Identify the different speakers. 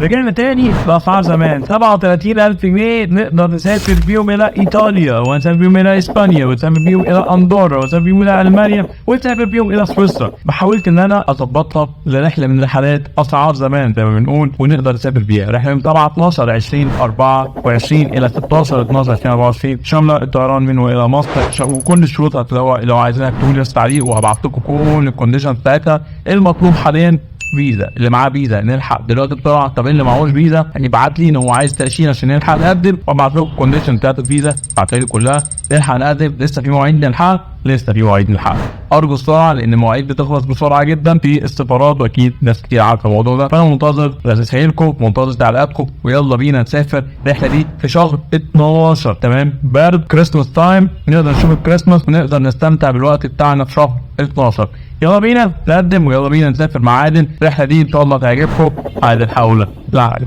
Speaker 1: رجعنا تاني بأسعار زمان. 37,000 جنيه نقدر نسافر بيهم إلى إيطاليا، ونسافر بيهم إلى إسبانيا، ونسافر بيهم إلى أندورا، ونسافر بيهم إلى ألمانيا، ونسافر بيهم إلى سويسرا. حاولت إن أنا أظبطها لرحلة من رحلات أسعار زمان زي ما بنقول، ونقدر نسافر بيها. رحلة من 12/20/24 إلى 16/12/2024 شاملة الطيران من وإلى مصر، وكل الشروط لو عايزينها اكتبوا لي تعليق وهبعت لكم كل الكونديشن بتاعتها. المطلوب حاليا فيزا، اللي معاه فيزا نلحق دلوقتي بسرعه. طب اللي معهوش فيزا يبعت لي ان هو عايز تاشيره عشان نلحق نقدم، وابعت لكم الكونديشن بتاعت الفيزا، ابعتها لي كلها نلحق نقدم. لسه في مواعيد نلحق، لسه في مواعيد نلحق. ارجو السرعه لان المواعيد بتخلص بسرعه جدا في السفارات، واكيد ناس كتير عارفه الموضوع ده. فانا منتظر رسائلكم، منتظر تعليقاتكم، ويلا بينا نسافر الرحله دي في شهر 12. تمام، برد كريسماس تايم، نقدر نشوف الكريسماس ونقدر نستمتع بالوقت بتاعنا في شهر 12. يلا بينا نقدم ويلا بينا نسافر مع عادل. الرحله دي ان شاء الله تعجبكم. عادل حول لا